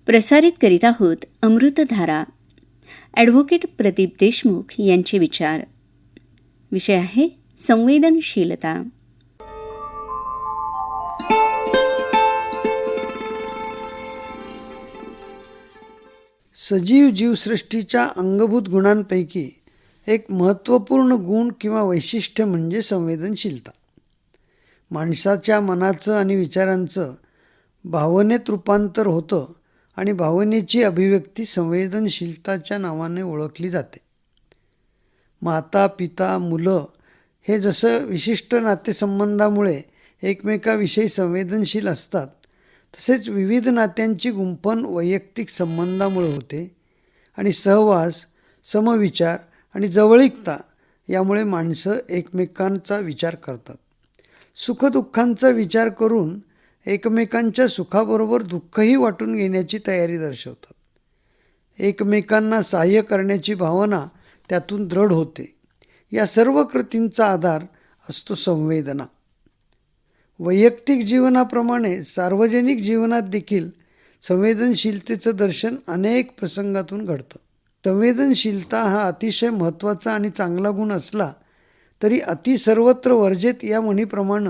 प्रसारित करीत आहोत अमृतधारा. ॲडव्होकेट प्रदीप देशमुख यांचे विचार. विषय आहे संवेदनशीलता. सजीव जीवसृष्टीच्या अंगभूत गुणांपैकी एक महत्त्वपूर्ण गुण किंवा वैशिष्ट्य म्हणजे संवेदनशीलता. माणसाच्या मनाचं आणि विचारांचं भावनेत रूपांतर होतं आणि भावनेची अभिव्यक्ती संवेदनशीलताच्या नावाने ओळखली जाते. माता पिता मुलं हे जसं विशिष्ट नातेसंबंधामुळे एकमेकाविषयी संवेदनशील असतात, तसेच विविध नात्यांची गुंफण वैयक्तिक संबंधामुळे होते आणि सहवास, समविचार आणि जवळीकता यामुळे माणसं एकमेकांचा विचार करतात. सुखदुःखांचा विचार करून एकमेकांच्या सुखाबरोबर दुःखही वाटून घेण्याची तयारी दर्शवतात. एकमेकांना सहाय्य करण्याची भावना त्यातून दृढ होते. या सर्व कृतींचा आधार असतो संवेदना. वैयक्तिक जीवनाप्रमाणे सार्वजनिक जीवनात देखील संवेदनशीलतेचं दर्शन अनेक प्रसंगातून घडतं. संवेदनशीलता हा अतिशय महत्त्वाचा आणि चांगला गुण असला तरी अति सर्वत्र वर्जेत या म्हणीप्रमाणे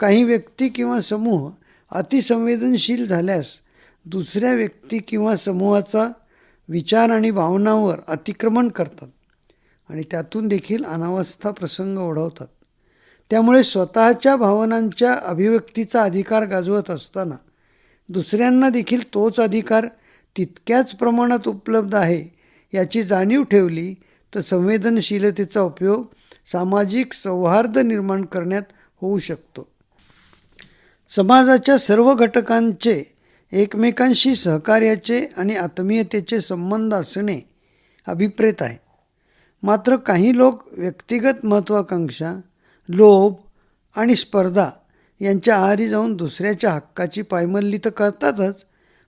काही व्यक्ती किंवा समूह अतिसंवेदनशील झाल्यास दुसऱ्या व्यक्ती किंवा समूहाचा विचार आणि भावनांवर अतिक्रमण करतात आणि त्यातून देखील अनावस्था प्रसंग ओढवतात. त्यामुळे स्वतःच्या भावनांच्या अभिव्यक्तीचा अधिकार गाजवत असताना दुसऱ्यांना देखील तोच अधिकार तितक्याच प्रमाणात उपलब्ध आहे याची जाणीव ठेवली तर संवेदनशीलतेचा उपयोग सामाजिक सौहार्द निर्माण करण्यात होऊ शकतो. समाजाच्या सर्व घटकांचे एकमेकांशी सहकार्याचे आणि आत्मीयतेचे संबंध असणे अभिप्रेत आहे. मात्र काही लोक व्यक्तिगत महत्त्वाकांक्षा, लोभ आणि स्पर्धा यांच्या आहारी जाऊन दुसऱ्याच्या हक्काची पायमल्ली तर करतातच,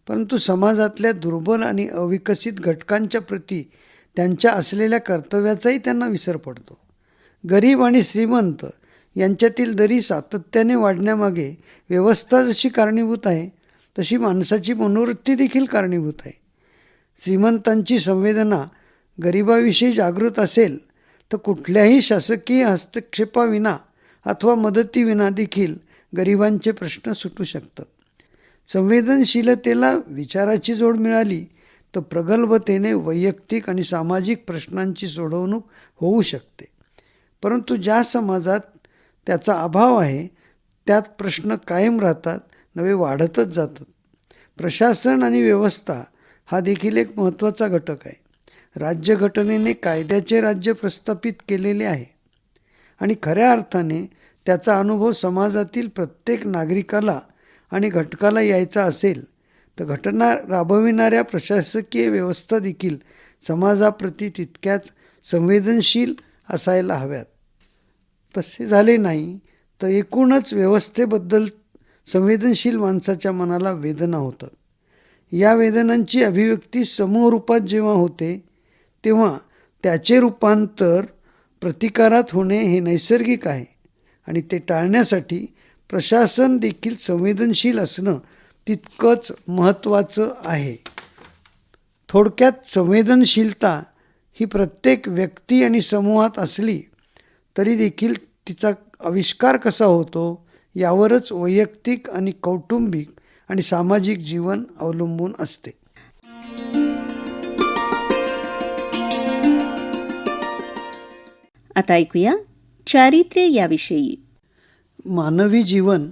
परंतु समाजातल्या दुर्बल आणि अविकसित घटकांच्या प्रती त्यांच्या असलेल्या कर्तव्याचाही त्यांना विसर पडतो. गरीब आणि श्रीमंत यांच्यातील दरी सातत्याने वाढण्यामागे व्यवस्था जशी कारणीभूत आहे तशी माणसाची मनोवृत्ती देखील कारणीभूत आहे. श्रीमंतांची संवेदना गरिबाविषयी जागृत असेल तर कुठल्याही शासकीय हस्तक्षेपाविना अथवा मदतीविना देखील गरिबांचे प्रश्न सुटू शकतात. संवेदनशीलतेला विचाराची जोड मिळाली तर प्रगल्भतेने वैयक्तिक आणि सामाजिक प्रश्नांची सोडवणूक होऊ शकते. परंतु ज्या समाजात त्याचा अभाव आहे त्यात प्रश्न कायम राहतात, नवे वाढतच जातात. प्रशासन आणि व्यवस्था हा देखील एक महत्त्वाचा घटक आहे. राज्यघटनेने कायद्याचे राज्य प्रस्थापित केलेले आहे आणि खऱ्या अर्थाने त्याचा अनुभव समाजातील प्रत्येक नागरिकाला आणि घटकाला यायचा असेल तर घटना राबविणाऱ्या प्रशासकीय व्यवस्था देखील समाजाप्रती तितक्याच संवेदनशील असायला हव्यात. तसे झाले नाही तर एकूणच व्यवस्थेबद्दल संवेदनशील माणसाच्या मनाला वेदना होतात. या वेदनांची अभिव्यक्ती समूह रूपात जेव्हा होते तेव्हा त्याचे रूपांतर प्रतिकारात होणे हे नैसर्गिक आहे आणि ते टाळण्यासाठी प्रशासन देखील संवेदनशील असणं तितकंच महत्त्वाचं आहे. थोडक्यात संवेदनशीलता ही प्रत्येक व्यक्ती आणि समूहात असली तरी देखील तिचा आविष्कार कसा होतो यावरच वैयक्तिक आणि कौटुंबिक आणि सामाजिक जीवन अवलंबून असते. आता ऐकूया चारित्र्य याविषयी. मानवी जीवन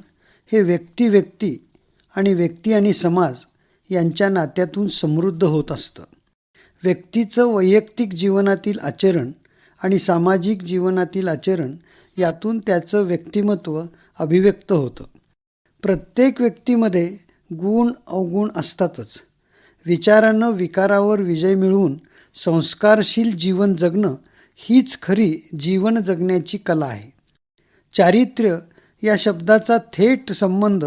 हे व्यक्ती आणि समाज यांच्या नात्यातून समृद्ध होत असतं. व्यक्तीचं वैयक्तिक जीवनातील आचरण आणि सामाजिक जीवनातील आचरण यातून त्याचं व्यक्तिमत्व अभिव्यक्त होतं. प्रत्येक व्यक्तीमध्ये गुण अवगुण असतातच. विचारानं विकारावर विजय मिळवून संस्कारशील जीवन जगणं हीच खरी जीवन जगण्याची कला आहे. चारित्र्य या शब्दाचा थेट संबंध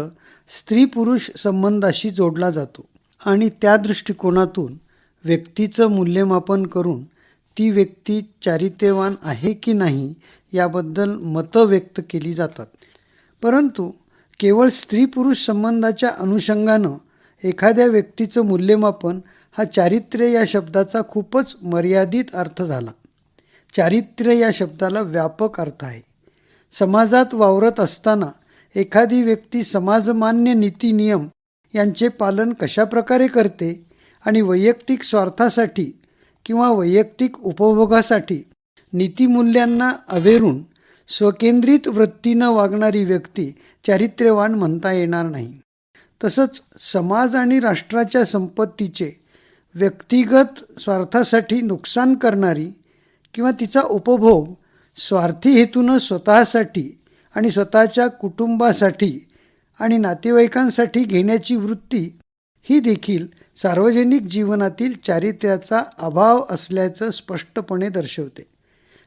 स्त्री पुरुष संबंधाशी जोडला जातो आणि त्या दृष्टिकोनातून व्यक्तीचं मूल्यमापन करून ती व्यक्ती चारित्र्यवान आहे की नाही याबद्दल मतं व्यक्त केली जातात. परंतु केवळ स्त्री पुरुष संबंधाच्या अनुषंगानं एखाद्या व्यक्तीचं मूल्यमापन हा चारित्र्य या शब्दाचा खूपच मर्यादित अर्थ झाला. चारित्र्य या शब्दाला व्यापक अर्थ आहे. समाजात वावरत असताना एखादी व्यक्ती समाजमान्य नीती नियम यांचे पालन कशाप्रकारे करते आणि वैयक्तिक स्वार्थासाठी किंवा वैयक्तिक उपभोगासाठी नीतिमूल्यांना अवेरून स्वकेंद्रित वृत्तीनं वागणारी व्यक्ती चारित्र्यवान म्हणता येणार नाही. तसंच समाज आणि राष्ट्राच्या संपत्तीचे व्यक्तिगत स्वार्थासाठी नुकसान करणारी किंवा तिचा उपभोग स्वार्थी हेतूनं स्वतःसाठी आणि स्वतःच्या कुटुंबासाठी आणि नातेवाईकांसाठी घेण्याची वृत्ती ही देखील सार्वजनिक जीवनातील चारित्र्याचा अभाव असल्याचं स्पष्टपणे दर्शवते.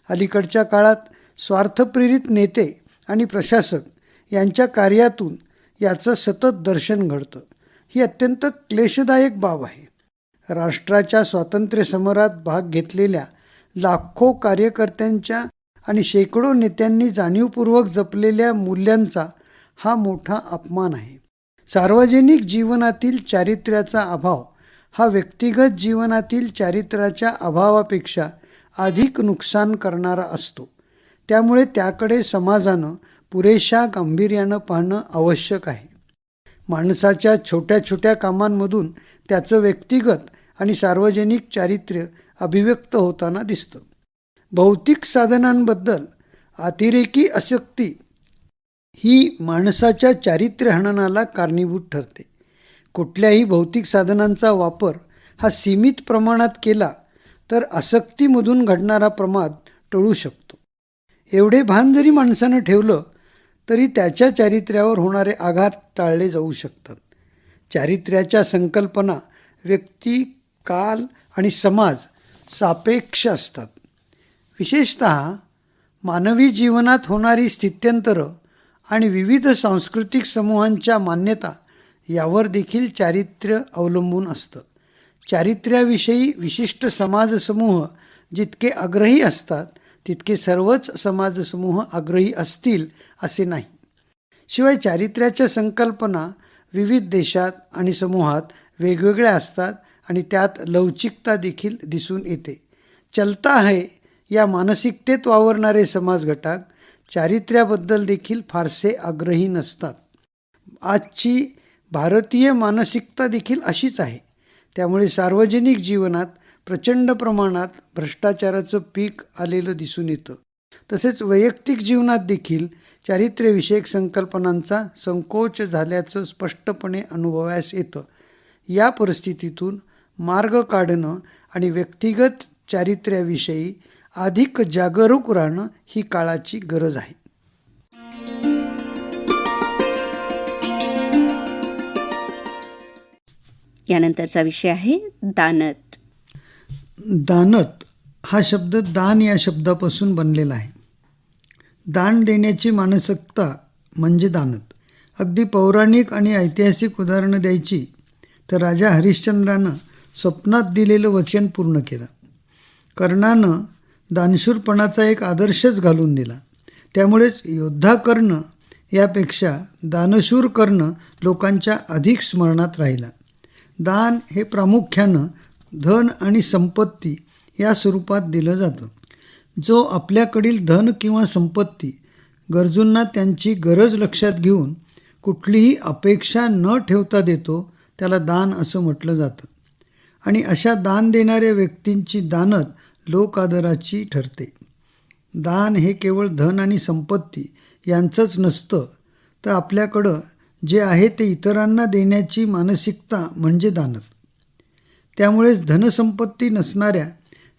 अलीकडच्या काळात स्वार्थप्रेरित नेते आणि प्रशासक यांच्या कार्यातून याचं सतत दर्शन घडतं. ही अत्यंत क्लेशदायक बाब आहे. राष्ट्राच्या स्वातंत्र्यसमरात भाग घेतलेल्या लाखो कार्यकर्त्यांच्या आणि शेकडो नेत्यांनी जाणीवपूर्वक जपलेल्या मूल्यांचा हा मोठा अपमान आहे. सार्वजनिक जीवनातील चारित्र्याचा अभाव हा व्यक्तिगत जीवनातील चारित्र्याच्या अभावापेक्षा अधिक नुकसान करणारा असतो. त्यामुळे त्याकडे समाजानं पुरेशा गांभीर्यानं पाहणं आवश्यक आहे. माणसाच्या छोट्या छोट्या कामांमधून त्याचं व्यक्तिगत आणि सार्वजनिक चारित्र्य अभिव्यक्त होताना दिसतं. भौतिक साधनांबद्दल अतिरेकी आसक्ती ही माणसाच्या चारित्र्यहननाला कारणीभूत ठरते. कुठल्याही भौतिक साधनांचा वापर हा सीमित प्रमाणात केला तर आसक्तीमधून घडणारा प्रमाद टळू शकतो. एवढे भान जरी माणसानं ठेवलं तरी त्याच्या चारित्र्यावर होणारे आघात टाळले जाऊ शकतात. चारित्र्याच्या संकल्पना व्यक्ती, काल आणि समाज सापेक्ष असतात. विशेषतः मानवी जीवनात होणारी स्थित्यंतरं आणि विविध सांस्कृतिक समूहांच्या मान्यता यावर देखील चारित्र्य अवलंबून असतं. चारित्र्याविषयी विशिष्ट समाजसमूह जितके आग्रही असतात तितके सर्वच समाजसमूह आग्रही असतील असे नाही. शिवाय चारित्र्याच्या संकल्पना विविध देशात आणि समूहात वेगवेगळ्या असतात आणि त्यात लवचिकता देखील दिसून येते. चलता है या मानसिकतेत वावरणारे समाजघटक चारित्र्याबद्दल देखील फारसे आग्रही नसतात. आजची भारतीय मानसिकता देखील अशीच आहे. त्यामुळे सार्वजनिक जीवनात प्रचंड प्रमाणात भ्रष्टाचाराचं पीक आलेलं दिसून येतं. तसेच वैयक्तिक जीवनात देखील चारित्र्यविषयक संकल्पनांचा संकोच झाल्याचं स्पष्टपणे अनुभवास येतं. या परिस्थितीतून मार्ग काढणं आणि व्यक्तिगत चारित्र्याविषयी अधिक जागरूक राहणं ही काळाची गरज आहे. यानंतरचा विषय आहे दानत. दानत हा शब्द दान या शब्दापासून बनलेला आहे. दान देण्याची मानसिकता म्हणजे दानत. अगदी पौराणिक आणि ऐतिहासिक उदाहरणं द्यायची तर राजा हरिश्चंद्रानं स्वप्नात दिलेलं वचन पूर्ण केलं. कर्णानं दानशूरपणाचा एक आदर्शच घालून दिला. त्यामुळेच योद्धा कर्ण यापेक्षा दानशूर कर्ण लोकांच्या अधिक स्मरणात राहिला. दान हे प्रामुख्यानं धन आणि संपत्ती या स्वरूपात दिलं जातं. जो आपल्याकडील धन किंवा संपत्ती गरजूंना त्यांची गरज लक्षात घेऊन कुठलीही अपेक्षा न ठेवता देतो त्याला दान असं म्हटलं जातं. आणि अशा दान देणाऱ्या व्यक्तींची दानत लोकादराची ठरते. दान हे केवळ धन आणि संपत्ती यांचंच नसतं तर आपल्याकडं जे आहे ते इतरांना देण्याची मानसिकता म्हणजे दानत. त्यामुळेच धनसंपत्ती नसणाऱ्या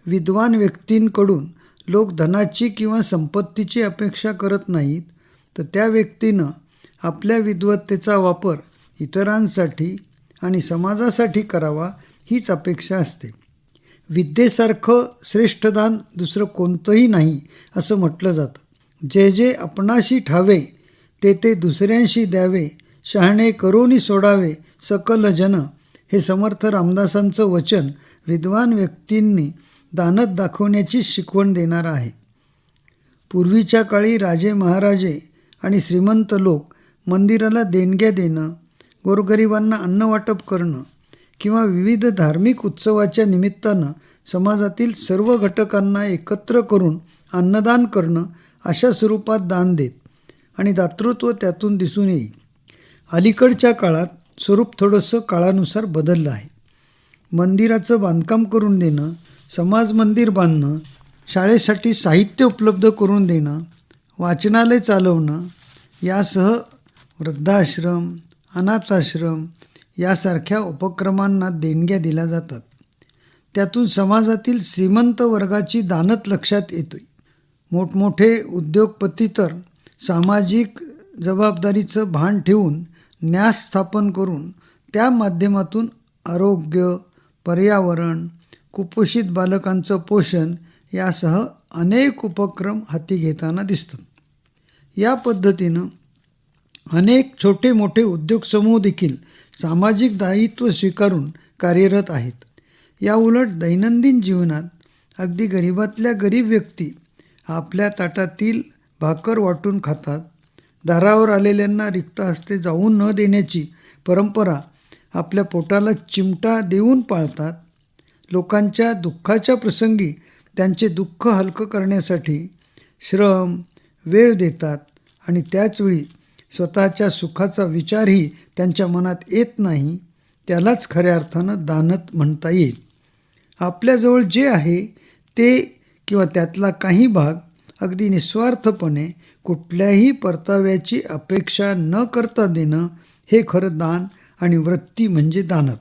विद्वान व्यक्तींकडून लोक धनाची किंवा संपत्तीची अपेक्षा करत नाहीत, तर त्या व्यक्तीनं आपल्या विद्वत्तेचा वापर इतरांसाठी आणि समाजासाठी करावा हीच अपेक्षा असते. विद्येसारखं श्रेष्ठ दान दुसरं कोणतंही नाही असं म्हटलं जातं. जे जे आपणाशी ठावे ते ते दुसऱ्यांशी द्यावे, शहाणे करोनी सोडावे सकल जन, हे समर्थ रामदासांचं वचन विद्वान व्यक्तींनी दानत दाखवण्याची शिकवण देणारं आहे. पूर्वीच्या काळी राजे महाराजे आणि श्रीमंत लोक मंदिराला देणग्या देणं, गोरगरिबांना अन्न वाटप करणं किंवा विविध धार्मिक उत्सवाच्या निमित्तानं समाजातील सर्व घटकांना एकत्र करून अन्नदान करणं अशा स्वरूपात दान देत आणि दातृत्व त्यातून दिसून येईल. अलीकडच्या काळात स्वरूप थोडंसं काळानुसार बदललं आहे. मंदिराचं बांधकाम करून देणं, समाज मंदिर बांधणं, शाळेसाठी साहित्य उपलब्ध करून देणं, वाचनालय चालवणं यासह वृद्धाश्रम, अनाथाश्रम यासारख्या उपक्रमांना देणग्या दिल्या जातात. त्यातून समाजातील श्रीमंत वर्गाची दानत लक्षात येते. मोठमोठे उद्योगपती तर सामाजिक जबाबदारीचं भान ठेवून न्यास स्थापन करून त्या माध्यमातून आरोग्य, पर्यावरण, कुपोषित बालकांचं पोषण यासह अनेक उपक्रम हाती घेताना दिसतात. या पद्धतीनं अनेक छोटे मोठे उद्योगसमूह देखील सामाजिक दायित्व स्वीकारून कार्यरत आहेत. या उलट दैनंदिन जीवनात अगदी गरिबातल्या गरीब व्यक्ती आपल्या ताटातील भाकर वाटून खातात. दारावर आलेल्यांना रिक्त हस्ते जाऊन न देण्याची परंपरा आपल्या पोटाला चिमटा देऊन पाळतात. लोकांच्या दुःखाच्या प्रसंगी त्यांचे दुःख हलकं करण्यासाठी श्रम, वेळ देतात आणि त्याचवेळी स्वतःच्या सुखाचा विचारही त्यांच्या मनात येत नाही. त्यालाच खऱ्या अर्थानं दानत म्हणता येईल. आपल्याजवळ जे आहे ते किंवा त्यातला काही भाग अगदी निस्वार्थपणे कुठल्याही परताव्याची अपेक्षा न करता देणं हे खरं दान आणि वृत्ती म्हणजे दानत.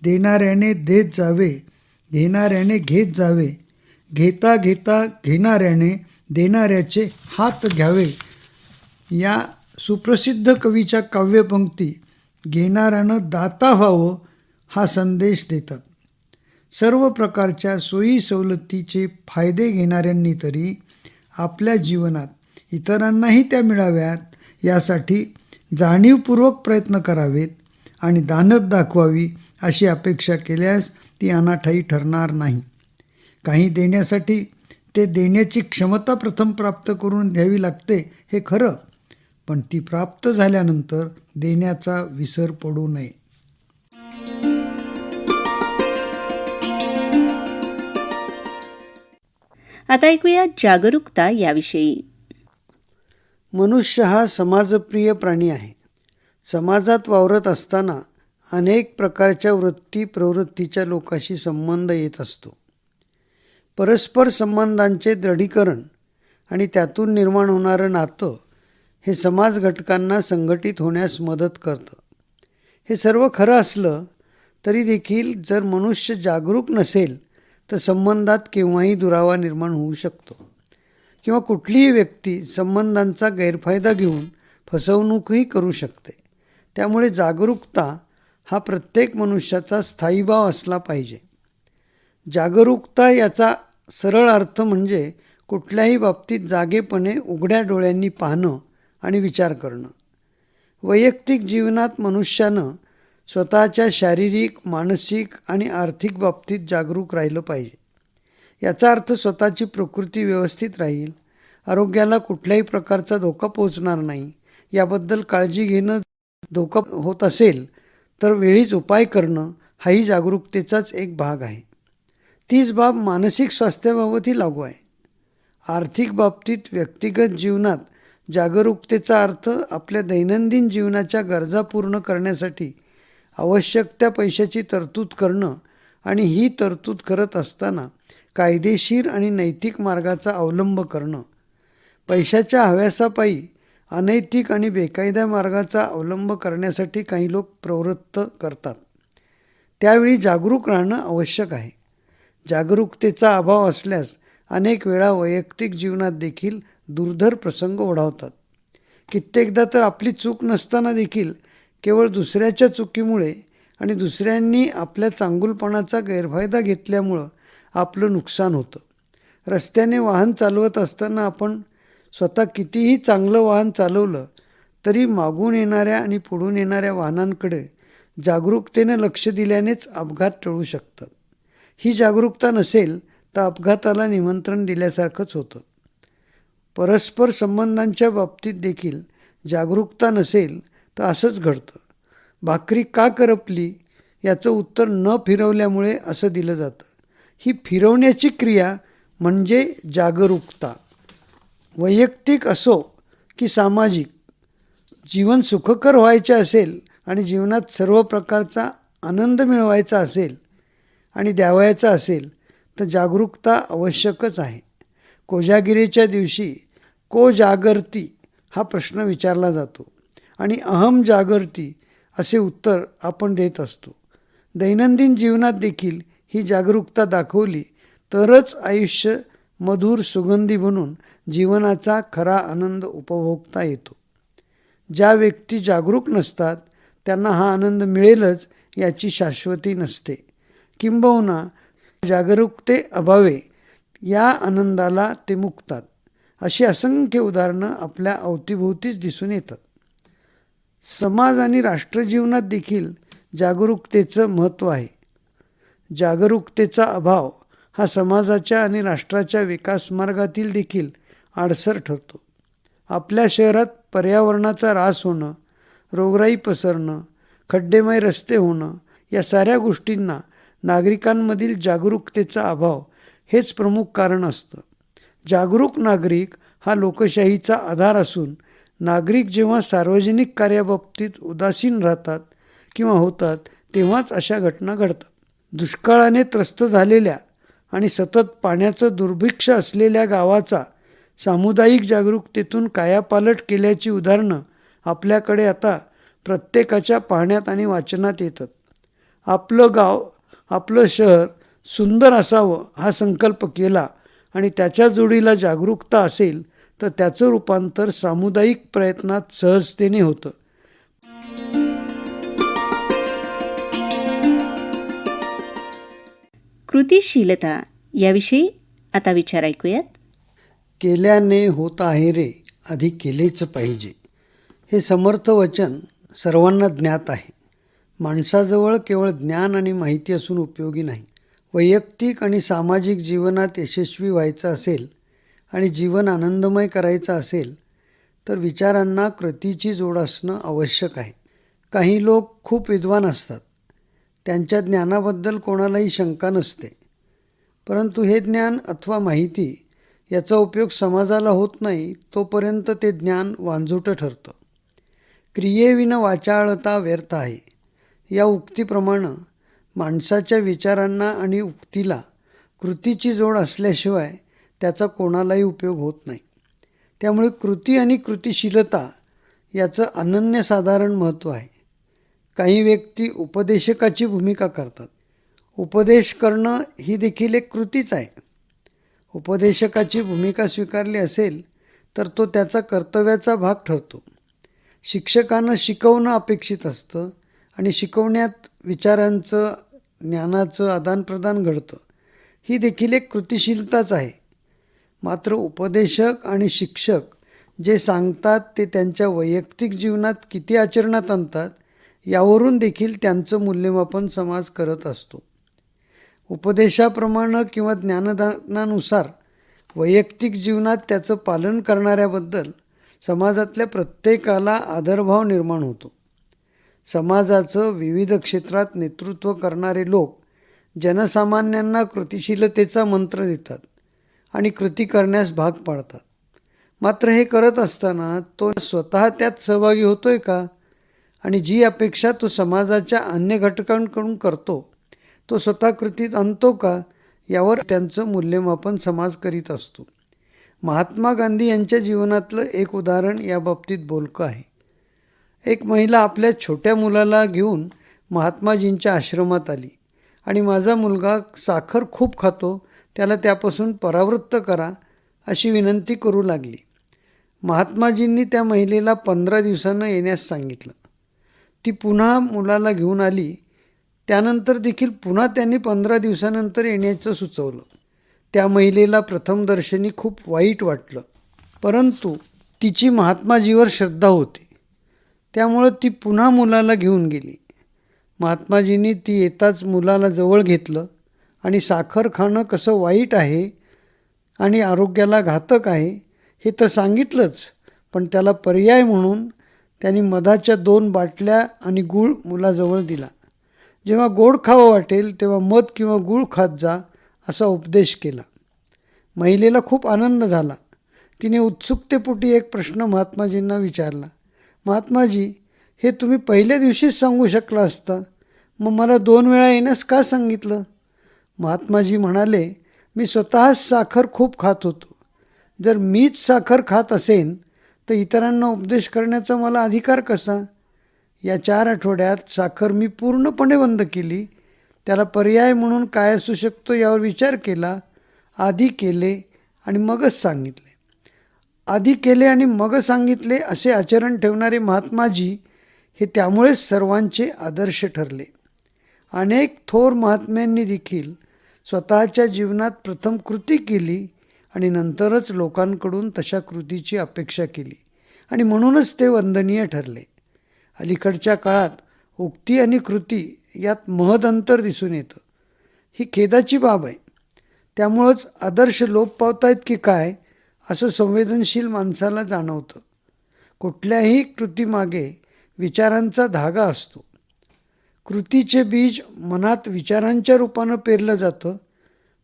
देणाऱ्याने देत जावे, घेणाऱ्याने घेत जावे, घेता घेता घेणाऱ्याने देणाऱ्याचे हात घ्यावे या सुप्रसिद्ध कवीच्या काव्यपंक्ती घेणाऱ्यानं दाता व्हावं हा संदेश देतात. सर्व प्रकारच्या सोयी सवलतीचे फायदे घेणाऱ्यांनी तरी आपल्या जीवनात इतरांनाही त्या मिळाव्यात यासाठी जाणीवपूर्वक प्रयत्न करावेत आणि दानत दाखवावी अशी अपेक्षा केल्यास ती अनाठायी ठरणार नाही. काही देण्यासाठी ते देण्याची क्षमता प्रथम प्राप्त करून द्यावी लागते हे खरं, पण ती प्राप्त झाल्यानंतर देण्याचा विसर पडू नये. आता ऐकूया जागरूकता याविषयी. मनुष्य हा समाजप्रिय प्राणी आहे. समाजात वावरत असताना अनेक प्रकारच्या वृत्ती प्रवृत्तीच्या लोकांशी संबंध येत असतो. परस्पर संबंधांचे दृढीकरण आणि त्यातून निर्माण होणारं नातं हे समाज घटकांना संघटित होण्यास मदत करतं. हे सर्व खरं असलं तरी देखील जर मनुष्य जागरूक नसेल तर संबंधात केव्हाही दुरावा निर्माण होऊ शकतो किंवा कुठलीही व्यक्ती संबंधांचा गैरफायदा घेऊन फसवणूकही करू शकते. त्यामुळे जागरूकता हा प्रत्येक मनुष्याचा स्थायीभाव असला पाहिजे. जागरूकता याचा सरळ अर्थ म्हणजे कुठल्याही बाबतीत जागेपणे उघड्या डोळ्यांनी पाहणं आणि विचार करणं. वैयक्तिक जीवनात मनुष्यानं स्वतःच्या शारीरिक, मानसिक आणि आर्थिक बाबतीत जागरूक राहिलं पाहिजे. याचा अर्थ स्वतःची प्रकृती व्यवस्थित राहील, आरोग्याला कुठल्याही प्रकारचा धोका पोहोचणार नाही याबद्दल काळजी घेणं, धोका होत असेल तर वेळीच उपाय करणं हाही जागरूकतेचाच एक भाग आहे. तीच बाब मानसिक स्वास्थ्याबाबतही लागू आहे. आर्थिक बाबतीत व्यक्तिगत जीवनात जागरूकतेचा अर्थ आपल्या दैनंदिन जीवनाच्या गरजा पूर्ण करण्यासाठी आवश्यक त्या पैशाची तरतूद करणं आणि ही तरतूद करत असताना कायदेशीर आणि नैतिक मार्गाचा अवलंब करणं. पैशाच्या हव्यासापायी अनैतिक आणि बेकायदा मार्गाचा अवलंब करण्यासाठी काही लोक प्रवृत्त करतात. त्यावेळी जागरूक राहणं आवश्यक आहे. जागरूकतेचा अभाव असल्यास अनेक वेळा वैयक्तिक जीवनात देखील दुर्धर प्रसंग ओढावतात. कित्येकदा तर आपली चूक नसताना देखील केवळ दुसऱ्याच्या चुकीमुळे आणि दुसऱ्यांनी आपल्या चांगुलपणाचा गैरफायदा घेतल्यामुळं आपलं नुकसान होतं. रस्त्याने वाहन चालवत असताना आपण स्वतः कितीही चांगलं वाहन चालवलं तरी मागून येणाऱ्या आणि पुढून येणाऱ्या वाहनांकडे जागरूकतेनं लक्ष दिल्यानेच अपघात टळू शकतात. ही जागरूकता नसेल तर अपघाताला निमंत्रण दिल्यासारखंच होतं. परस्पर संबंधांच्या बाबतीत देखील जागरूकता नसेल तर असंच घडतं. भाकरी का करपली याचं उत्तर न फिरवल्यामुळे असं दिलं जातं. ही फिरवण्याची क्रिया म्हणजे जागरूकता. वैयक्तिक असो की सामाजिक, जीवन सुखकर व्हायचे असेल आणि जीवनात सर्व प्रकारचा आनंद मिळवायचा असेल आणि द्यावयाचा असेल तर जागरूकता आवश्यकच आहे. कोजागिरीच्या दिवशी को जागर्ती हा प्रश्न विचारला जातो आणि अहम जागर्ती असे उत्तर आपण देत असतो. दैनंदिन जीवनात देखील ही जागरूकता दाखवली तरच आयुष्य मधुर सुगंधी बनून जीवनाचा खरा आनंद उपभोगता येतो. ज्या व्यक्ती जागरूक नसतात त्यांना हा आनंद मिळेलच याची शाश्वती नसते. किंबहुना जागरूकतेअभावी या आनंदाला ते मुकतात. अशी असंख्य उदाहरणं आपल्या अवतीभोवतीच दिसून येतात. समाज आणि राष्ट्रजीवनात देखील जागरूकतेचं महत्त्व आहे. जागरूकतेचा अभाव हा समाजाच्या आणि राष्ट्राच्या विकासमार्गातील देखील आडसर ठरतो. आपल्या शहरात पर्यावरणाचा ऱ्हास होणं, रोगराई पसरणं, खड्डेमय रस्ते होणं या साऱ्या गोष्टींना नागरिकांमधील जागरूकतेचा अभाव हेच प्रमुख कारण असतं. जागरूक नागरिक हा लोकशाहीचा आधार असून नागरिक जेव्हा सार्वजनिक कार्याबाबतीत उदासीन राहतात किंवा होतात तेव्हाच अशा घटना घडतात. दुष्काळाने त्रस्त झालेल्या आणि सतत पाण्याचं दुर्भिक्ष असलेल्या गावाचा सामुदायिक जागरूकतेतून कायापालट केल्याची उदाहरणं आपल्याकडे आता प्रत्येकाच्या पाहण्यात आणि वाचनात येतात. आपलं गाव, आपलं शहर सुंदर असावं हा संकल्प केला आणि त्याच्या जोडीला जागरूकता असेल तर त्याचं रूपांतर सामुदायिक प्रयत्नात सहजतेने होतं. कृतिशीलता याविषयी आता विचार ऐकूयात. केल्याने होत आहे रे, आधी केलेच पाहिजे. हे समर्थ वचन सर्वांना ज्ञात आहे. माणसाजवळ केवळ ज्ञान आणि माहिती असून उपयोगी नाही. वैयक्तिक आणि सामाजिक जीवनात यशस्वी व्हायचं असेल आणि जीवन आनंदमय करायचं असेल तर विचारांना कृतीची जोड असणं आवश्यक आहे. काही लोक खूप विद्वान असतात. त्यांच्या ज्ञानाबद्दल कोणालाही शंका नसते. परंतु हे ज्ञान अथवा माहिती याचा उपयोग समाजाला होत नाही तोपर्यंत ते ज्ञान वांझुटं ठरतं. क्रियेविना वाचाळता व्यर्थ आहे या उक्तीप्रमाणे माणसाच्या विचारांना आणि उक्तीला कृतीची जोड असल्याशिवाय त्याचा कोणालाही उपयोग होत नाही. त्यामुळे कृती आणि कृतिशीलता याचं अनन्यसाधारण महत्त्व आहे. काही व्यक्ती उपदेशकाची भूमिका करतात. उपदेश करणं ही देखील एक कृतीच आहे. उपदेशकाची भूमिका स्वीकारली असेल तर तो त्याचा कर्तव्याचा भाग ठरतो. शिक्षकानं शिकवणं अपेक्षित असतं आणि शिकवण्यात विचारांचं, ज्ञानाचं आदानप्रदान घडतं. ही देखील एक कृतिशीलताच आहे. मात्र उपदेशक आणि शिक्षक जे सांगतात ते त्यांच्या वैयक्तिक जीवनात किती आचरणात आणतात यावरून देखील त्यांचं मूल्यमापन समाज करत असतो. उपदेशाप्रमाणे किंवा ज्ञानदानानुसार वैयक्तिक जीवनात त्याचं पालन करणाऱ्याबद्दल समाजातल्या प्रत्येकाला आदरभाव निर्माण होतो. समाजाचं विविध क्षेत्रात नेतृत्व करणारे लोक जनसामान्यांना कृतिशीलतेचा मंत्र देतात आणि कृती करण्यास भाग पाडतात. मात्र हे करत असताना तो स्वतः त्यात सहभागी होतोय का आणि जी अपेक्षा तो समाजाच्या अन्य घटकांकडून करतो तो स्वतः कृतीत आणतो का यावर त्यांचं मूल्यमापन समाज करीत असतो. महात्मा गांधी यांच्या जीवनातलं एक उदाहरण याबाबतीत बोलकं आहे. एक महिला आपल्या छोट्या मुलाला घेऊन महात्माजींच्या आश्रमात आली आणि माझा मुलगा साखर खूप खातो, त्याला त्यापासून परावृत्त करा अशी विनंती करू लागली. महात्माजींनी त्या महिलेला 15 दिवसांनं येण्यास सांगितलं. ती पुन्हा मुलाला घेऊन आली. त्यानंतर देखील पुन्हा त्यांनी 15 दिवसानंतर येण्याचं सुचवलं. त्या महिलेला प्रथमदर्शनी खूप वाईट वाटलं, परंतु तिची महात्माजीवर श्रद्धा होती. त्यामुळं ती पुन्हा मुलाला घेऊन गेली. महात्माजींनी ती येताच मुलाला जवळ घेतलं आणि साखर खाणं कसं वाईट आहे आणि आरोग्याला घातक आहे हे तर सांगितलंच, पण त्याला पर्याय म्हणून त्यांनी मधाच्या 2 बाटल्या आणि गूळ मुलाजवळ दिला. जेव्हा गोड खावं वाटेल तेव्हा मध किंवा गूळ खात जा असा उपदेश केला. महिलेला खूप आनंद झाला. तिने उत्सुकतेपोटी एक प्रश्न महात्माजींना विचारला. महात्माजी, हे तुम्ही पहिल्या दिवशीच सांगू शकला असता, मग मला 2 वेळा येण्यास का सांगितलं? महात्माजी म्हणाले, मी स्वतःच साखर खूप खात होतो. जर मीच साखर खात असेन तर इतरांना उपदेश करण्याचा मला अधिकार कसा? या 4 आठवड्यात साखर मी पूर्णपणे बंद केली. त्याला पर्याय म्हणून काय असू शकतो यावर विचार केला. आधी केले आणि मगच सांगितले. आधी केले आणि मग सांगितले असे आचरण ठेवणारे महात्माजी हे त्यामुळेच सर्वांचे आदर्श ठरले. अनेक थोर महात्म्यांनी देखील स्वतःच्या जीवनात प्रथम कृती केली आणि नंतरच लोकांकडून तशा कृतीची अपेक्षा केली आणि म्हणूनच ते वंदनीय ठरले. अलीकडच्या काळात उक्ती आणि कृती यात महद अंतर दिसून येतं. ही खेदाची बाब आहे. त्यामुळंच आदर्श लोप पावतायत की काय असं संवेदनशील माणसाला जाणवतं. कुठल्याही कृतीमागे विचारांचा धागा असतो. कृतीचे बीज मनात विचारांच्या रूपानं पेरलं जातं,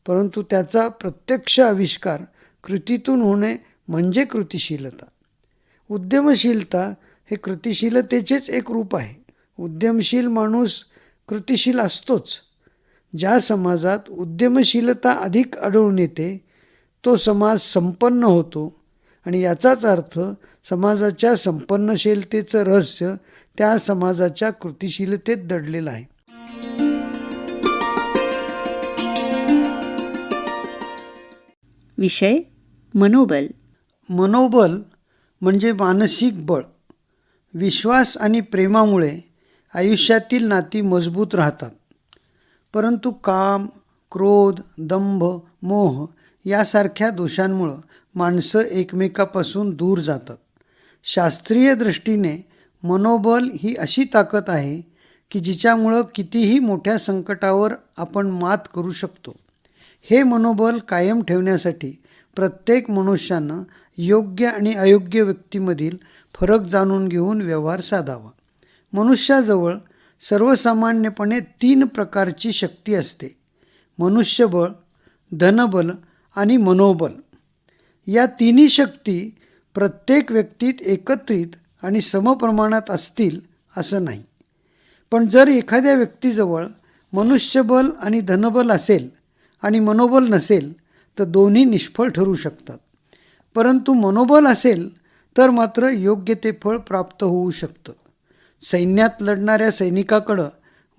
परंतु त्याचा प्रत्यक्ष आविष्कार कृतीतून होणे म्हणजे कृतिशीलता. उद्यमशीलता हे कृतिशीलतेचेच एक रूप आहे. उद्यमशील माणूस कृतिशील असतोच. ज्या समाजात उद्यमशीलता अधिक आढळून येते तो समाज संपन्न होतो आणि याचाच अर्थ समाजाच्या संपन्नशीलतेचं रहस्य त्या समाजाच्या कृतिशीलतेत दडलेलं आहे. विषय मनोबल. मनोबल म्हणजे मानसिक बळ. विश्वास आणि प्रेमामुळे आयुष्यातील नाती मजबूत राहतात. परंतु काम, क्रोध, दंभ, मोह यासारख्या दोषांमुळं माणसं एकमेकापासून दूर जातात. शास्त्रीय दृष्टीने मनोबल ही अशी ताकद आहे की जिच्यामुळं कितीही मोठ्या संकटावर आपण मात करू शकतो. हे मनोबल कायम ठेवण्यासाठी प्रत्येक मनुष्यानं योग्य आणि अयोग्य व्यक्तीमधील फरक जाणून घेऊन व्यवहार साधावा. मनुष्याजवळ सर्वसामान्यपणे 3 प्रकारची शक्ती असते: मनुष्यबळ, धनबल आणि मनोबल. या तिन्ही शक्ती प्रत्येक व्यक्तीत एकत्रित आणि समप्रमाणात असतील असं नाही. पण जर एखाद्या व्यक्तीजवळ मनुष्यबल आणि धनबल असेल आणि मनोबल नसेल तर दोन्ही निष्फळ ठरू शकतात. परंतु मनोबल असेल तर मात्र योग्य ते फळ प्राप्त होऊ शकतं. सैन्यात लढणाऱ्या सैनिकाकडं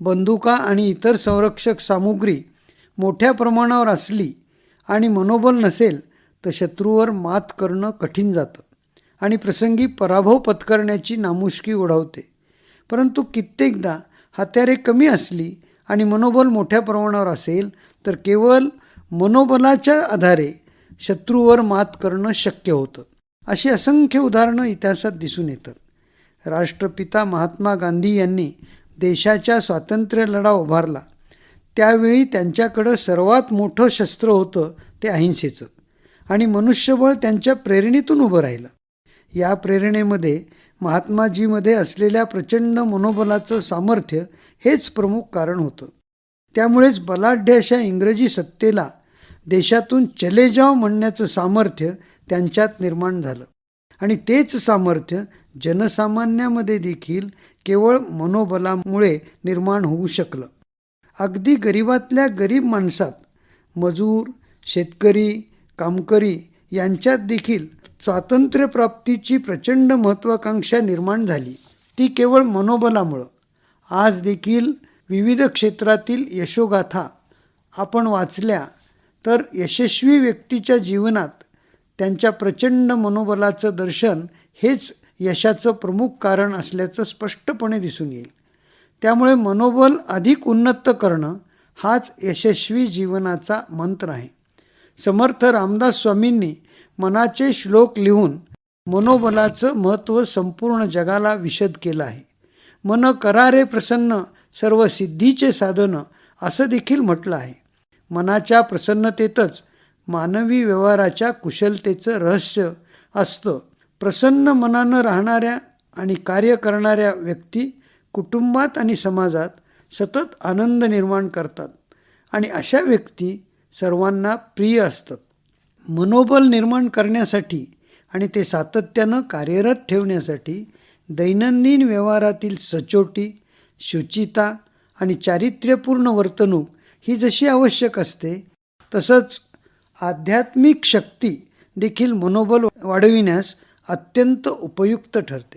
बंदुका आणि इतर संरक्षक सामुग्री मोठ्या प्रमाणावर असली आणि मनोबल नसेल तर शत्रूवर मात करणं कठीण जातं आणि प्रसंगी पराभव पत्करण्याची नामुष्की ओढावते. परंतु कित्येकदा हत्यारे कमी असली आणि मनोबल मोठ्या प्रमाणावर असेल तर केवळ मनोबलाच्या आधारे शत्रूवर मात करणं शक्य होतं. अशी असंख्य उदाहरणं इतिहासात दिसून येतात. राष्ट्रपिता महात्मा गांधी यांनी देशाच्या स्वातंत्र्य लढा उभारला त्यावेळी त्यांच्याकडं सर्वात मोठं शस्त्र होतं ते अहिंसेचं आणि मनुष्यबळ त्यांच्या प्रेरणेतून उभं राहिलं. या प्रेरणेमध्ये महात्माजीमध्ये असलेल्या प्रचंड मनोबलाचं सामर्थ्य हेच प्रमुख कारण होतं. त्यामुळेच बलाढ्य अशा इंग्रजी सत्तेला देशातून चले जाव म्हणण्याचं सामर्थ्य त्यांच्यात निर्माण झालं आणि तेच सामर्थ्य जनसामान्यामध्ये देखील केवळ मनोबलामुळे निर्माण होऊ शकलं. अगदी गरिबातल्या गरीब माणसात, मजूर, शेतकरी, कामकरी यांच्यात देखील स्वातंत्र्यप्राप्तीची प्रचंड महत्त्वाकांक्षा निर्माण झाली. ती केवळ मनोबलामुळं. आज देखील विविध क्षेत्रातील यशोगाथा आपण वाचल्या तर यशस्वी व्यक्तीच्या जीवनात त्यांच्या प्रचंड मनोबलाचं दर्शन हेच यशाचं प्रमुख कारण असल्याचं स्पष्टपणे दिसून येईल. त्यामुळे मनोबल अधिक उन्नत करणं हाच यशस्वी जीवनाचा मंत्र आहे. समर्थ रामदास स्वामींनी मनाचे श्लोक लिहून मनोबलाचं महत्त्व संपूर्ण जगाला विशद केलं आहे. मन करारे प्रसन्न सर्व सिद्धीचे साधन असं देखील म्हटलं आहे. मनाच्या प्रसन्नतेतच मानवी व्यवहाराच्या कुशलतेचं रहस्य असतं. प्रसन्न मनानं राहणाऱ्या आणि कार्य करणाऱ्या व्यक्ती कुटुंबात आणि समाजात सतत आनंद निर्माण करतात आणि अशा व्यक्ती सर्वांना प्रिय असतात. मनोबल निर्माण करण्यासाठी आणि ते सातत्यानं कार्यरत ठेवण्यासाठी दैनंदिन व्यवहारातील सचोटी, शुचिता आणि चारित्र्यपूर्ण वर्तणूक ही जशी आवश्यक असते, तसंच आध्यात्मिक शक्ती देखील मनोबल वाढविण्यास अत्यंत उपयुक्त ठरते.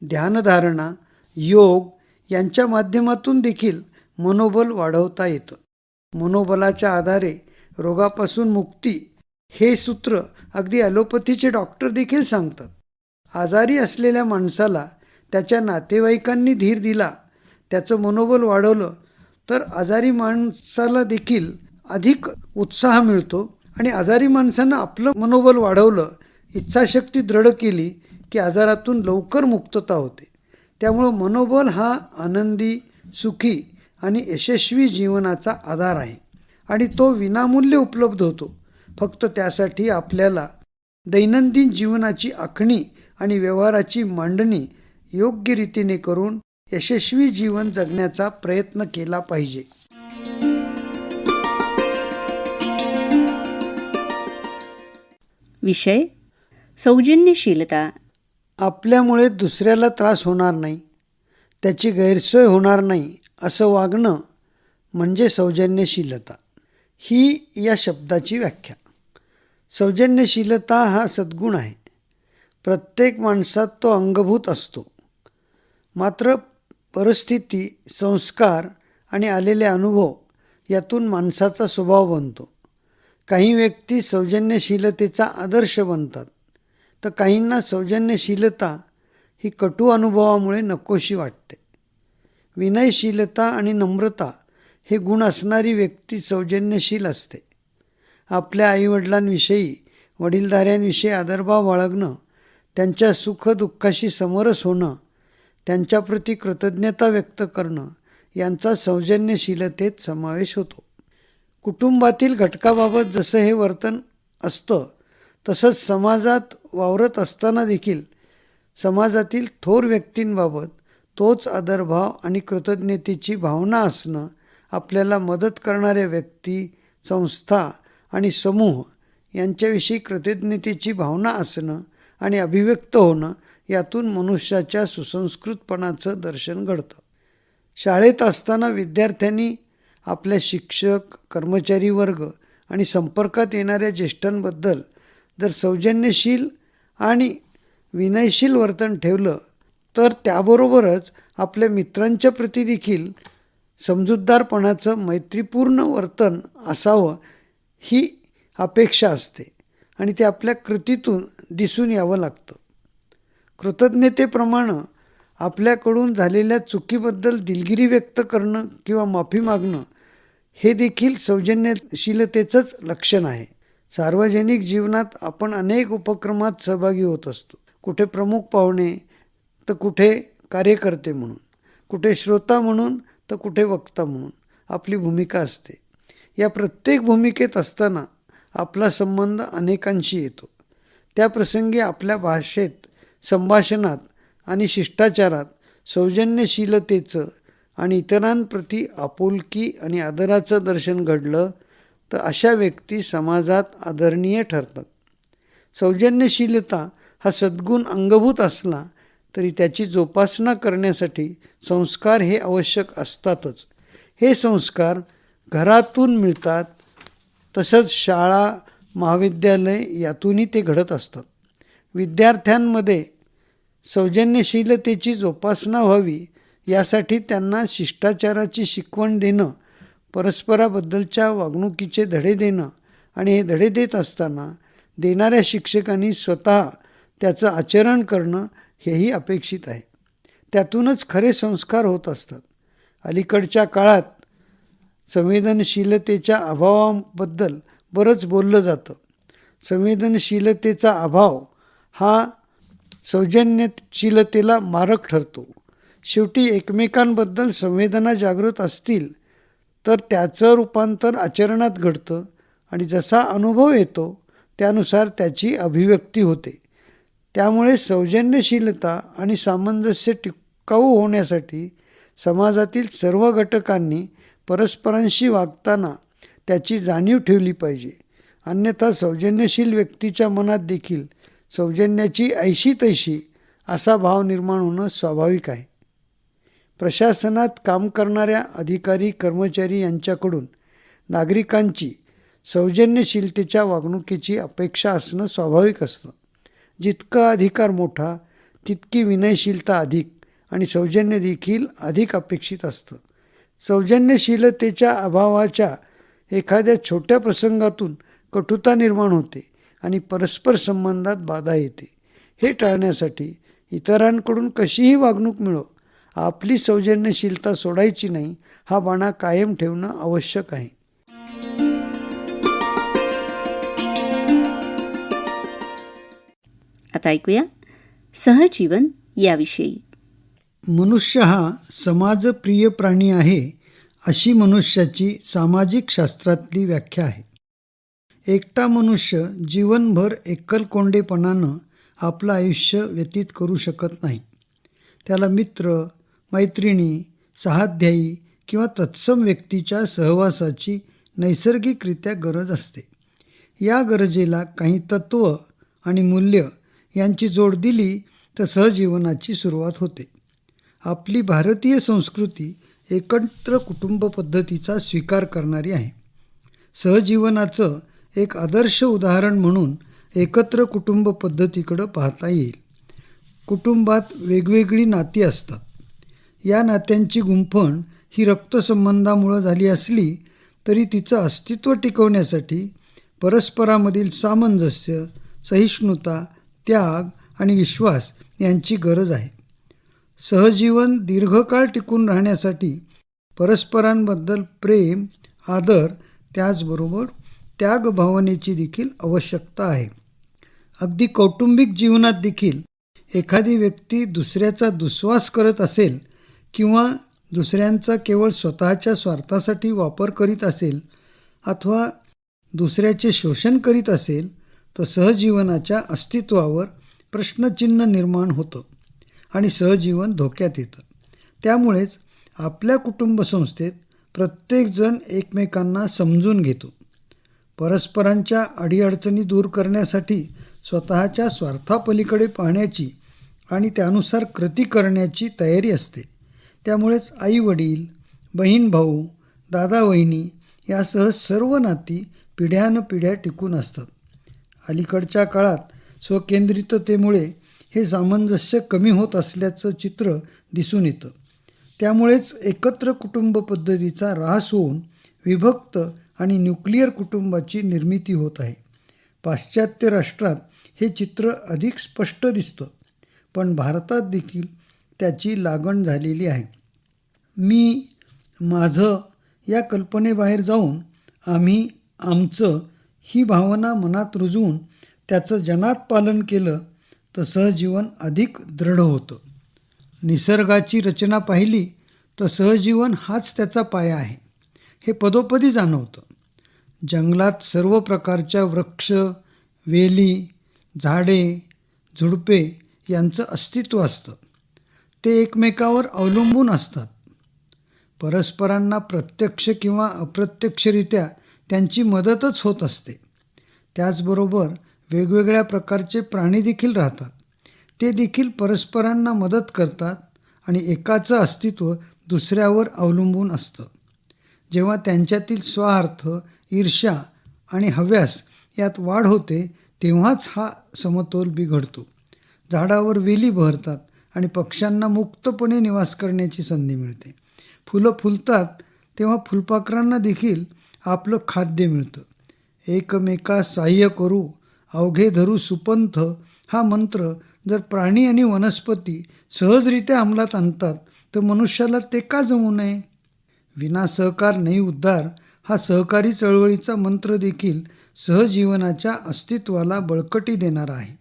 ध्यानधारणा, योग यांच्या माध्यमातून देखील मनोबल वाढवता येतं. मनोबलाच्या आधारे रोगापासून मुक्ती हे सूत्र अगदी ॲलोपॅथीचे डॉक्टर देखील सांगतात. आजारी असलेल्या माणसाला त्याच्या नातेवाईकांनी धीर दिला, त्याचं मनोबल वाढवलं, तर आजारी माणसाला देखील अधिक उत्साह मिळतो आणि आजारी माणसानं आपलं मनोबल वाढवलं, इच्छाशक्ती दृढ केली की आजारातून लवकर मुक्तता होते. त्यामुळं मनोबल हा आनंदी, सुखी आणि यशस्वी जीवनाचा आधार आहे आणि तो विनामूल्य उपलब्ध होतो. फक्त त्यासाठी आपल्याला दैनंदिन जीवनाची आखणी आणि व्यवहाराची मांडणी योग्य रीतीने करून यशस्वी जीवन जगण्याचा प्रयत्न केला पाहिजे. विषय सौजन्यशीलता. आपल्यामुळे दुसऱ्याला त्रास होणार नाही, त्याची गैरसोय होणार नाही असं वागणं म्हणजे सौजन्यशीलता. ही या शब्दाची व्याख्या. सौजन्यशीलता हा सद्गुण आहे. प्रत्येक माणसात तो अंगभूत असतो. मात्र परिस्थिती, संस्कार आणि आलेले अनुभव यातून माणसाचा स्वभाव बनतो. काही व्यक्ती सौजन्यशीलतेचा आदर्श बनतात, तर काहींना सौजन्यशीलता ही कटू अनुभवामुळे नकोशी वाटते. विनयशीलता आणि नम्रता हे गुण असणारी व्यक्ती सौजन्यशील असते. आपल्या आईवडिलांविषयी, वडीलधाऱ्यांविषयी आदरभाव बाळगणं, त्यांच्या सुखदुःखाशी समरस होणं, त्यांच्याप्रती कृतज्ञता व्यक्त करणं यांचा सौजन्यशीलतेत समावेश होतो. कुटुंबातील घटकाबाबत जसं हे वर्तन असतं, तसंच समाजात वावरत असताना देखील समाजातील थोर व्यक्तींबाबत तोच आदरभाव आणि कृतज्ञतेची भावना असणं, आपल्याला मदत करणाऱ्या व्यक्ती, संस्था आणि समूह यांच्याविषयी कृतज्ञतेची भावना असणं आणि अभिव्यक्त होणं यातून मनुष्याच्या सुसंस्कृतपणाचं दर्शन घडतं. शाळेत असताना विद्यार्थ्यांनी आपल्या शिक्षक, कर्मचारी वर्ग आणि संपर्कात येणाऱ्या ज्येष्ठांबद्दल जर सौजन्यशील आणि विनयशील वर्तन ठेवलं, तर त्याबरोबरच आपल्या मित्रांच्या प्रती देखील समजूतदारपणाचं मैत्रीपूर्ण वर्तन असावं ही अपेक्षा असते आणि ते आपल्या कृतीतून दिसून यावं लागतं. कृतज्ञतेप्रमाणे आपल्याकडून झालेल्या चुकीबद्दल दिलगिरी व्यक्त करणं किंवा माफी मागणं हे देखील सौजन्यशीलतेचंच लक्षण आहे. सार्वजनिक जीवनात आपण अनेक उपक्रमात सहभागी होत असतो. कुठे प्रमुख पाहुणे, तर कुठे कार्यकर्ते म्हणून, कुठे श्रोता म्हणून, तर कुठे वक्ता म्हणून आपली भूमिका असते. या प्रत्येक भूमिकेत असताना आपला संबंध अनेकांशी येतो. त्या प्रसंगी आपल्या भाषेत, संभाषणात आणि शिष्टाचारात सौजन्यशीलतेचं आणि इतरांप्रती आपुलकी आणि आदराचं दर्शन घडलं, तर अशा व्यक्ती समाजात आदरणीय ठरतात. सौजन्यशीलता हा सद्गुण अंगभूत असला तरी त्याची जोपासना करण्यासाठी संस्कार हे आवश्यक असतातच. हे संस्कार घरातून मिळतात, तसंच शाळा, महाविद्यालय यातूनही ते घडत असतात. विद्यार्थ्यांमध्ये सौजन्यशीलतेची जोपासना व्हावी यासाठी त्यांना शिष्टाचाराची शिकवण देणं, परस्पराबद्दलच्या वागणुकीचे धडे देणं आणि हे धडे देत असताना देणाऱ्या शिक्षकांनी स्वतः त्याचं आचरण करणं हेही अपेक्षित आहे. त्यातूनच खरे संस्कार होत असतात. अलीकडच्या काळात संवेदनशीलतेच्या अभावाबद्दल बरंच बोललं जातं. संवेदनशीलतेचा अभाव हा सौजन्यशीलतेला मारक ठरतो. शेवटी एकमेकांबद्दल संवेदना जागृत असतील तर त्याचं रूपांतर आचरणात घडतं आणि जसा अनुभव येतो त्यानुसार त्याची अभिव्यक्ती होते. त्यामुळे सौजन्यशीलता आणि सामंजस्य टिकाऊ होण्यासाठी समाजातील सर्व घटकांनी परस्परांशी वागताना त्याची जाणीव ठेवली पाहिजे. अन्यथा सौजन्यशील व्यक्तीच्या मनात देखील सौजन्याची ऐशी तैशी असा भाव निर्माण होणं स्वाभाविक आहे. प्रशासनात काम करणाऱ्या अधिकारी कर्मचारी यांच्याकडून नागरिकांची सौजन्यशीलतेच्या वागणुकीची अपेक्षा असणं स्वाभाविक असतं. जितका अधिकार मोठा तितकी विनयशीलता अधिक आणि सौजन्य देखील अधिक अपेक्षित असतं. सौजन्यशीलतेच्या अभावाच्या एखाद्या छोट्या प्रसंगातून कटुता निर्माण होते आणि परस्पर संबंधात बाधा येते. हे टाळण्यासाठी इतरांकडून कशीही वागणूक मिळो, आपली सौजन्यशीलता सोडायची नाही हा बाणा कायम ठेवणं आवश्यक आहे. आता ऐकूया सहजीवन याविषयी. मनुष्य हा समाजप्रिय प्राणी आहे अशी मनुष्याची सामाजिक शास्त्रातली व्याख्या आहे. एकटा मनुष्य जीवनभर एकलकोंडेपणानं आपलं आयुष्य व्यतीत करू शकत नाही. त्याला मित्र, मैत्रिणी, सहाध्यायी किंवा तत्सम व्यक्तीच्या सहवासाची नैसर्गिकरित्या गरज असते. या गरजेला काही तत्त्व आणि मूल्य यांची जोड दिली तर सहजीवनाची सुरुवात होते. आपली भारतीय संस्कृती एकत्र कुटुंब पद्धतीचा स्वीकार करणारी आहे. सहजीवनाचं एक आदर्श उदाहरण म्हणून एकत्र कुटुंब पद्धतीकडं पाहता येईल. कुटुंबात वेगवेगळी नाती असतात. या नात्यांची गुंफण ही रक्तसंबंधामुळं झाली असली तरी तिचं अस्तित्व टिकवण्यासाठी परस्परामधील सामंजस्य, सहिष्णुता, त्याग आणि विश्वास यांची गरज आहे. सहजीवन दीर्घकाळ टिकून राहण्यासाठी परस्परांबद्दल प्रेम, आदर, त्याचबरोबर त्यागभावनेची देखील आवश्यकता आहे. अगदी कौटुंबिक जीवनात देखील एखादी व्यक्ती दुसऱ्याचा दुस्वास करत असेल किंवा दुसऱ्यांचा केवळ स्वतःच्या स्वार्थासाठी वापर करीत असेल अथवा दुसऱ्याचे शोषण करीत असेल तर सहजीवनाच्या अस्तित्वावर प्रश्नचिन्ह निर्माण होतं आणि सहजीवन धोक्यात येतं. त्यामुळेच आपल्या कुटुंबसंस्थेत प्रत्येकजण एकमेकांना समजून घेतो. परस्परांच्या अडीअडचणी दूर करण्यासाठी स्वतःच्या स्वार्थापलीकडे पाहण्याची आणि त्यानुसार कृती करण्याची तयारी असते. त्यामुळेच आईवडील, बहीण भाऊ, दादा वहिनी यासह सर्व नाती पिढ्यानपिढ्या टिकून असतात. अलीकडच्या काळात स्वकेंद्रिततेमुळे हे सामंजस्य कमी होत असल्याचं चित्र दिसून येतं. त्यामुळेच एकत्र कुटुंब पद्धतीचा ऱ्हास होऊन विभक्त आणि न्यूक्लिअर कुटुंबाची निर्मिती होत आहे. पाश्चात्य राष्ट्रात हे चित्र अधिक स्पष्ट दिसतं, पण भारतात देखील त्याची लागण झालेली आहे. मी, माझं या कल्पनेबाहेर जाऊन आम्ही, आमचं ही भावना मनात रुजवून त्याचं जनात पालन केलं तर सहजीवन अधिक दृढ होतं. निसर्गाची रचना पाहिली तर सहजीवन हाच त्याचा पाया आहे हे पदोपदी जाणवतं. जंगलात सर्व प्रकारच्या वृक्ष, वेली, झाडे, झुडपे यांचं अस्तित्व असतं. ते एकमेकावर अवलंबून असतात. परस्परांना प्रत्यक्ष किंवा अप्रत्यक्षरित्या त्यांची मदतच होत असते. त्याचबरोबर वेगवेगळ्या प्रकारचे प्राणी देखील राहतात. ते देखील परस्परांना मदत करतात आणि एकाचं अस्तित्व दुसऱ्यावर अवलंबून असतं. जेव्हा त्यांच्यातील स्वार्थ, ईर्ष्या आणि हव्यास यात वाढ होते तेव्हाच हा समतोल बिघडतो. झाडावर वेली बहरतात आणि पक्ष्यांना मुक्तपणे निवास करण्याची संधी मिळते. फुलं फुलतात तेव्हा फुलपाखरांना देखील आपलं खाद्य मिळतं. एकमेकास सहाय्य करू, अवघे धरू सुपंथ हा मंत्र जर प्राणी आणि वनस्पती सहजरित्या अंमलात आणतात तर मनुष्याला ते का जमू नये? विना सहकार नाही उद्धार हा सहकारी चळवळीचा मंत्र देखील सहजीवनाच्या अस्तित्वाला बळकटी देणारा आहे.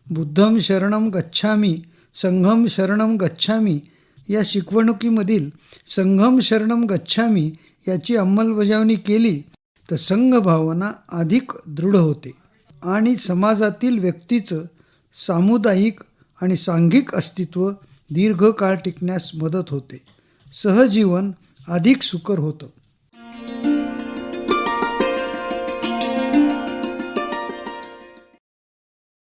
बुद्धं शरणं गच्छामी, संघं शरणं गच्छामी या शिकवणुकीमधील संघं शरणं गच्छामी याची अंमलबजावणी केली तर संघभावना अधिक दृढ होते आणि समाजातील व्यक्तीचं सामुदायिक आणि सांघिक अस्तित्व दीर्घकाळ टिकण्यास मदत होते. सहजीवन अधिक सुकर होतं.